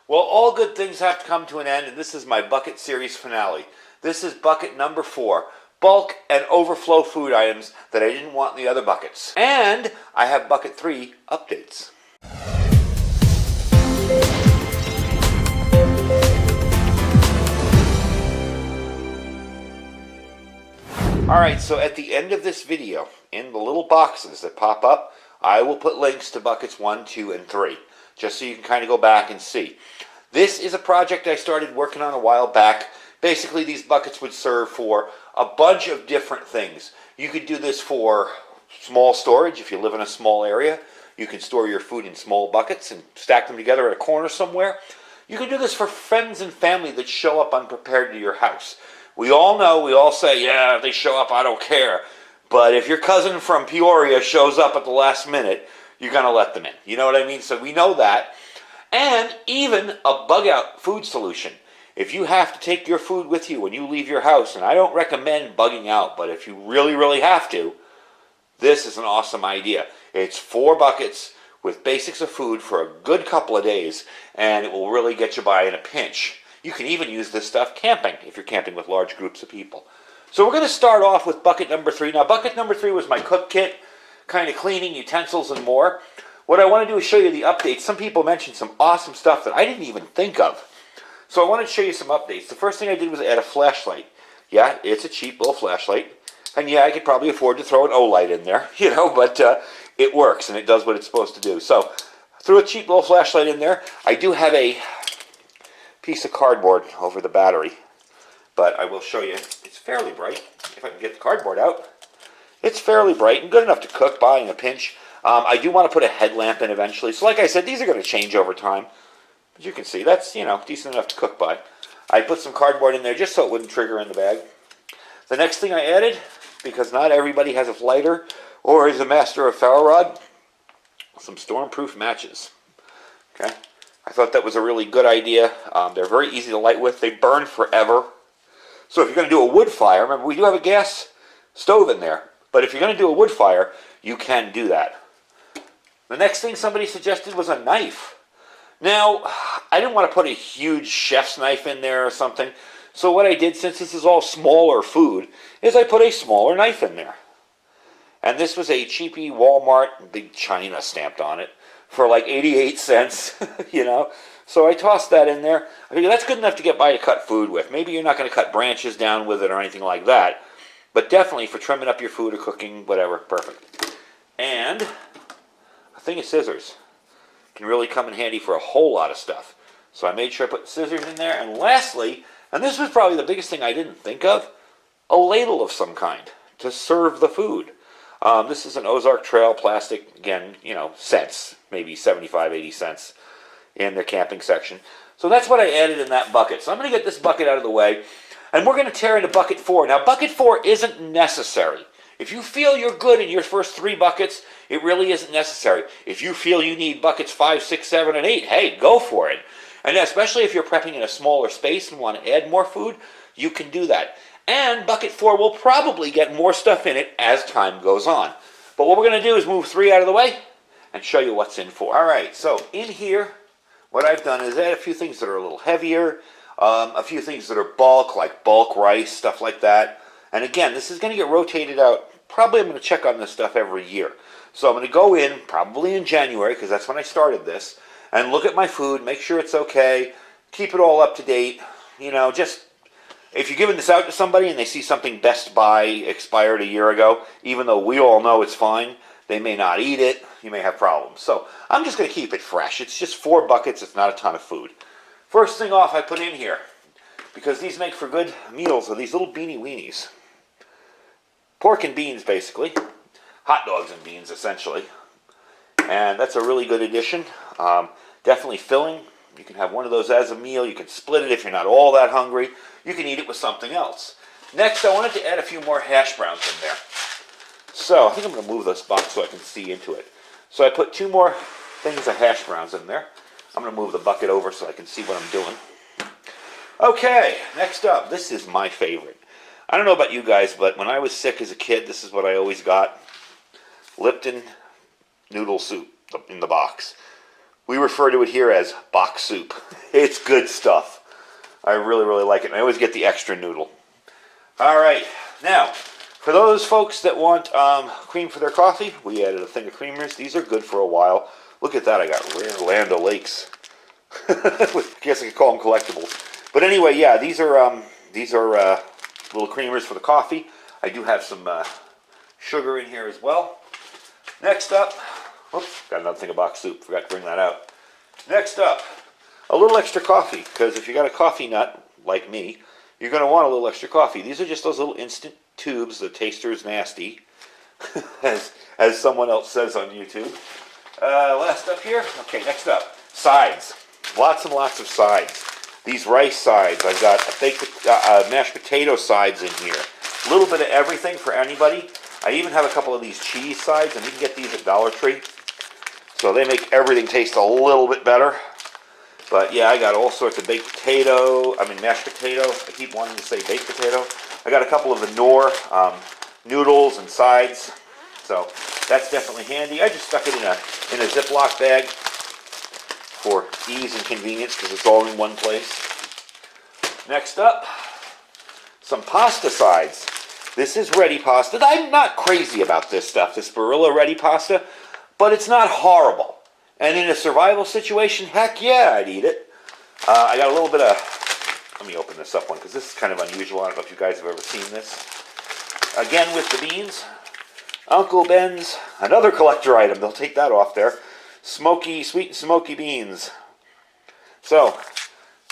Well, all good things have to come to an end, and this is my bucket series finale. This is bucket number 4, bulk and overflow food items that I didn't want in the other buckets. And I have bucket 3, updates. Alright, so at the end of this video, in the little boxes that pop up, I will put links to buckets 1, 2, and 3, just so you can kind of go back and see. This is a project I started working on a while back. Basically, these buckets would serve for a bunch of different things. You could do this for small storage if you live in a small area. You can store your food in small buckets and stack them together at a corner somewhere. You can do this for friends and family that show up unprepared to your house. We all know, we all say, yeah, if they show up, I don't care. But if your cousin from Peoria shows up at the last minute, you're going to let them in. You know what I mean? So we know that. And even a bug-out food solution. If you have to take your food with you when you leave your house, and I don't recommend bugging out, but if you really, really have to, this is an awesome idea. It's 4 buckets with basics of food for a good couple of days, and it will really get you by in a pinch. You can even use this stuff camping if you're camping with large groups of people. So we're going to start off with bucket number 3. Now, bucket number 3 was my cook kit, kind of cleaning, utensils, and more. What I want to do is show you the updates. Some people mentioned some awesome stuff that I didn't even think of. So I wanted to show you some updates. The first thing I did was add a flashlight. Yeah, it's a cheap little flashlight. And yeah, I could probably afford to throw an O-light in there, but it works and it does what it's supposed to do. So, threw a cheap little flashlight in there. I do have a piece of cardboard over the battery, but I will show you. It's fairly bright, if I can get the cardboard out. It's fairly bright and good enough to cook by in a pinch. I do want to put a headlamp in eventually. So like I said, these are going to change over time. But you can see, that's, decent enough to cook by. I put some cardboard in there just so it wouldn't trigger in the bag. The next thing I added, because not everybody has a lighter or is a master of ferro rod, some storm-proof matches. Okay, I thought that was a really good idea. They're very easy to light with. They burn forever. So if you're going to do a wood fire, remember we do have a gas stove in there, but if you're going to do a wood fire, you can do that. The next thing somebody suggested was a knife. Now, I didn't want to put a huge chef's knife in there or something, so what I did, since this is all smaller food, is I put a smaller knife in there. And this was a cheapy Walmart, big China stamped on it, for like 88 cents, So I tossed that in there. I figured that's good enough to get by to cut food with. Maybe you're not going to cut branches down with it or anything like that, but definitely for trimming up your food or cooking, whatever, perfect. And a thing of scissors can really come in handy for a whole lot of stuff. So I made sure I put scissors in there. And lastly, and this was probably the biggest thing I didn't think of, a ladle of some kind to serve the food. This is an Ozark Trail plastic, again, cents, maybe 75, 80 cents in their camping section. So that's what I added in that bucket. So I'm going to get this bucket out of the way, and we're going to tear into bucket 4. Now, bucket 4 isn't necessary. If you feel you're good in your first 3 buckets, it really isn't necessary. If you feel you need buckets 5, 6, 7, and 8, hey, go for it. And especially if you're prepping in a smaller space and want to add more food, you can do that. And bucket 4 will probably get more stuff in it as time goes on. But what we're going to do is move 3 out of the way and show you what's in 4. All right, so in here, what I've done is add a few things that are a little heavier, a few things that are bulk, like bulk rice, stuff like that. And again, this is going to get rotated out. Probably I'm going to check on this stuff every year. So I'm going to go in, probably in January, because that's when I started this, and look at my food, make sure it's okay, keep it all up to date. Just, if you're giving this out to somebody and they see something Best Buy expired a year ago, even though we all know it's fine, they may not eat it, you may have problems. So I'm just going to keep it fresh. It's just 4 buckets, it's not a ton of food. First thing off I put in here, because these make for good meals, are these little beanie weenies. Pork and beans, basically. Hot dogs and beans, essentially. And that's a really good addition. Definitely filling. You can have one of those as a meal. You can split it if you're not all that hungry. You can eat it with something else. Next, I wanted to add a few more hash browns in there. So, I think I'm going to move this box so I can see into it. So I put 2 more things of hash browns in there. I'm going to move the bucket over so I can see what I'm doing. Okay, next up, this is my favorite. I don't know about you guys, but when I was sick as a kid, this is what I always got. Lipton noodle soup in the box. We refer to it here as box soup. It's good stuff. I really, really like it. And I always get the extra noodle. All right. Now, for those folks that want cream for their coffee, we added a thing of creamers. These are good for a while. Look at that. I got rare Land O'Lakes. I guess I could call them collectibles. But anyway, yeah, these are little creamers for the coffee. I do have some sugar in here as well. Next up, oops, got another thing of box soup. Forgot to bring that out. Next up, a little extra coffee, because if you got a coffee nut like me, you're going to want a little extra coffee. These are just those little instant tubes. The taster is nasty, as someone else says on YouTube. Last up here. Okay, next up, sides. Lots and lots of sides. These rice sides. I've got mashed potato sides in here. A little bit of everything for anybody. I even have a couple of these cheese sides, and you can get these at Dollar Tree. So they make everything taste a little bit better. But yeah, I got all sorts of mashed potato. I keep wanting to say baked potato. I got a couple of the noodles and sides. So that's definitely handy. I just stuck it in a Ziploc bag for ease and convenience because it's all in one place. Next up, some pasta sides. This is ready pasta. I'm not crazy about this stuff, this Barilla ready pasta, but it's not horrible. And in a survival situation, heck yeah, I'd eat it. I got a little bit of, let me open this up one because this is kind of unusual. I don't know if you guys have ever seen this. Again with the beans. Uncle Ben's, another collector item. They'll take that off there. Sweet and smoky beans. So,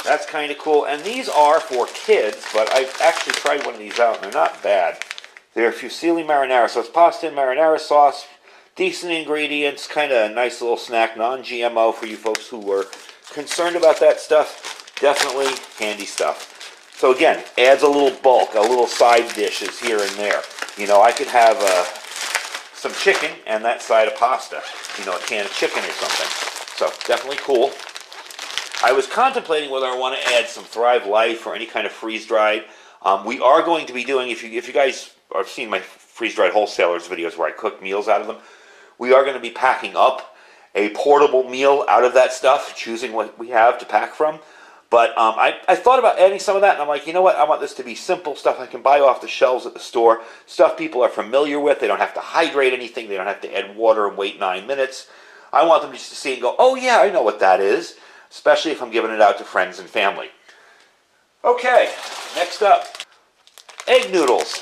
that's kind of cool. And these are for kids, but I've actually tried one of these out, and they're not bad. They're fusilli marinara. So it's pasta and marinara sauce. Decent ingredients. Kind of a nice little snack. Non-GMO for you folks who were concerned about that stuff. Definitely handy stuff. So again, adds a little bulk, a little side dishes here and there. You know, I could have some chicken and that side of pasta. You know, a can of chicken or something. So, definitely cool. I was contemplating whether I want to add some Thrive Life or any kind of freeze-dried. We are going to be doing, if you guys have seen my freeze-dried wholesalers videos where I cook meals out of them, we are going to be packing up a portable meal out of that stuff, choosing what we have to pack from. But I thought about adding some of that, and I'm like, you know what? I want this to be simple stuff I can buy off the shelves at the store, stuff people are familiar with. They don't have to hydrate anything. They don't have to add water and wait 9 minutes. I want them just to see and go, oh yeah, I know what that is, especially if I'm giving it out to friends and family. Okay, next up, egg noodles.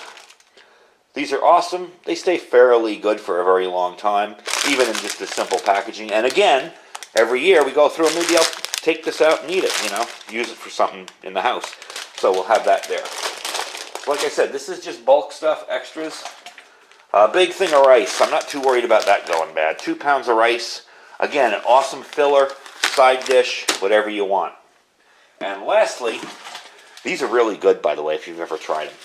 These are awesome. They stay fairly good for a very long time, even in just a simple packaging. And again, every year we go through and maybe I'll take this out and eat it, you know, use it for something in the house. So we'll have that there. Like I said, this is just bulk stuff, extras. A big thing of rice. I'm not too worried about that going bad. 2 pounds of rice. Again, an awesome filler, side dish, whatever you want. And lastly, these are really good, by the way, if you've ever tried them.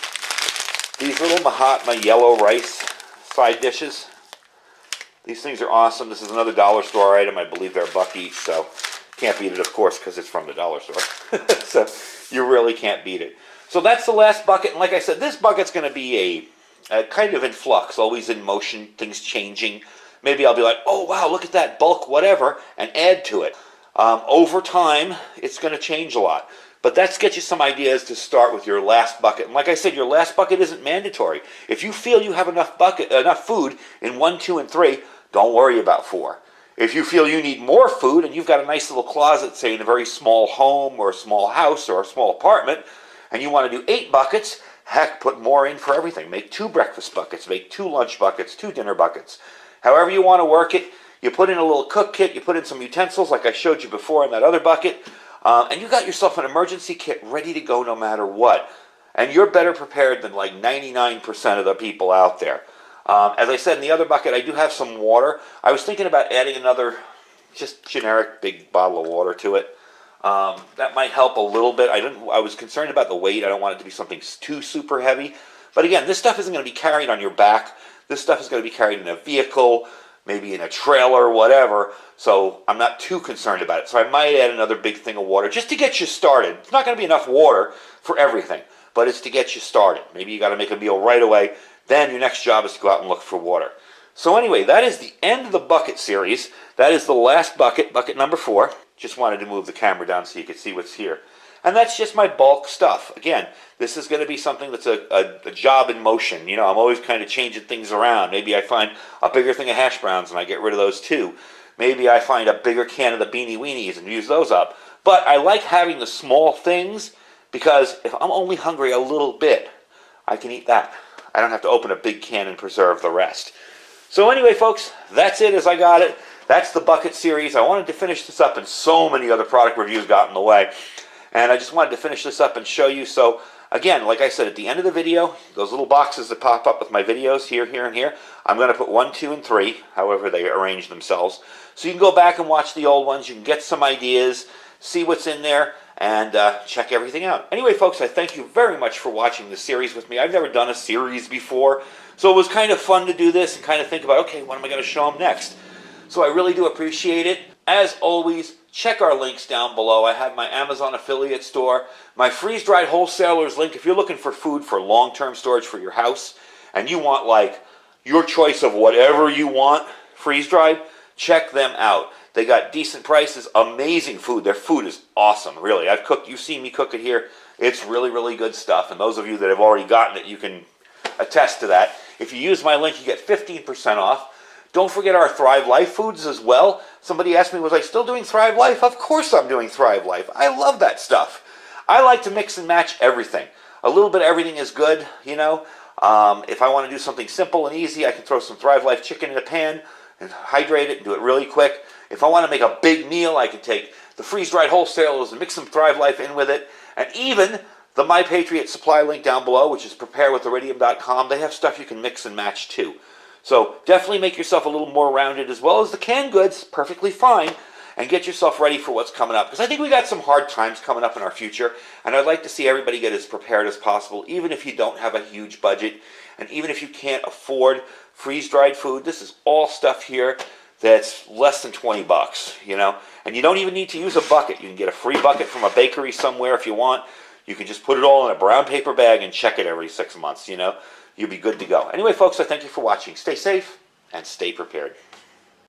These little Mahatma yellow rice side dishes. These things are awesome. This is another dollar store item. I believe they're $1 each, so can't beat it, of course, because it's from the dollar store. So you really can't beat it. So that's the last bucket. And like I said, this bucket's going to be a kind of in flux, always in motion, things changing. Maybe I'll be like, oh, wow, look at that bulk, whatever, and add to it. Over time, it's going to change a lot. But that's get you some ideas to start with your last bucket. And like I said, your last bucket isn't mandatory. If you feel you have enough food in 1, 2, and 3, don't worry about 4. If you feel you need more food and you've got a nice little closet, say in a very small home or a small house or a small apartment, and you want to do 8 buckets, heck, put more in for everything. Make 2 breakfast buckets, make 2 lunch buckets, 2 dinner buckets. However you want to work it, you put in a little cook kit, you put in some utensils like I showed you before in that other bucket, and you got yourself an emergency kit ready to go no matter what. And you're better prepared than like 99% of the people out there. As I said, in the other bucket, I do have some water. I was thinking about adding another just generic big bottle of water to it. That might help a little bit. I was concerned about the weight. I don't want it to be something too super heavy. But again, this stuff isn't going to be carried on your back. This stuff is going to be carried in a vehicle, maybe in a trailer, whatever. So I'm not too concerned about it. So I might add another big thing of water just to get you started. It's not going to be enough water for everything, but it's to get you started. Maybe you got to make a meal right away. Then your next job is to go out and look for water. So anyway, that is the end of the bucket series. That is the last bucket, bucket number 4. Just wanted to move the camera down so you could see what's here. And that's just my bulk stuff. Again, this is going to be something that's a job in motion. You know, I'm always kind of changing things around. Maybe I find a bigger thing of hash browns and I get rid of those too. Maybe I find a bigger can of the Beanie Weenies and use those up. But I like having the small things because if I'm only hungry a little bit, I can eat that. I don't have to open a big can and preserve the rest. So anyway, folks, that's it as I got it. That's the bucket series. I wanted to finish this up, and so many other product reviews got in the way. And I just wanted to finish this up and show you. So again, like I said, at the end of the video, those little boxes that pop up with my videos here, here, and here, I'm going to put 1, 2, and 3, however they arrange themselves. So you can go back and watch the old ones. You can get some ideas, see what's in there, and check everything out. Anyway, folks, I thank you very much for watching this series with me. I've never done a series before, so it was kind of fun to do this and kind of think about, okay, what am I going to show them next? So I really do appreciate it. As always, check our links down below. I have my Amazon affiliate store, my freeze-dried wholesalers link. If you're looking for food for long-term storage for your house, and you want like your choice of whatever you want freeze-dried, check them out. They got decent prices, amazing food. Their food is awesome, really. You've seen me cook it here. It's really, really good stuff. And those of you that have already gotten it, you can attest to that. If you use my link, you get 15% off. Don't forget our Thrive Life foods as well. Somebody asked me, was I still doing Thrive Life? Of course I'm doing Thrive Life. I love that stuff. I like to mix and match everything. A little bit of everything is good, you know. If I want to do something simple and easy, I can throw some Thrive Life chicken in a pan and hydrate it and do it really quick. If I want to make a big meal, I can take the freeze-dried wholesalers and mix some Thrive Life in with it. And even the My Patriot supply link down below, which is preparewithiridium.com, they have stuff you can mix and match too. So definitely make yourself a little more rounded, as well as the canned goods, perfectly fine, and get yourself ready for what's coming up. Because I think we got some hard times coming up in our future, and I'd like to see everybody get as prepared as possible, even if you don't have a huge budget, and even if you can't afford freeze-dried food. This is all stuff here that's less than 20 bucks, you know. And you don't even need to use a bucket. You can get a free bucket from a bakery somewhere if you want. You can just put it all in a brown paper bag and check it every 6 months, you know. You'll be good to go. Anyway, folks, I thank you for watching. Stay safe and stay prepared.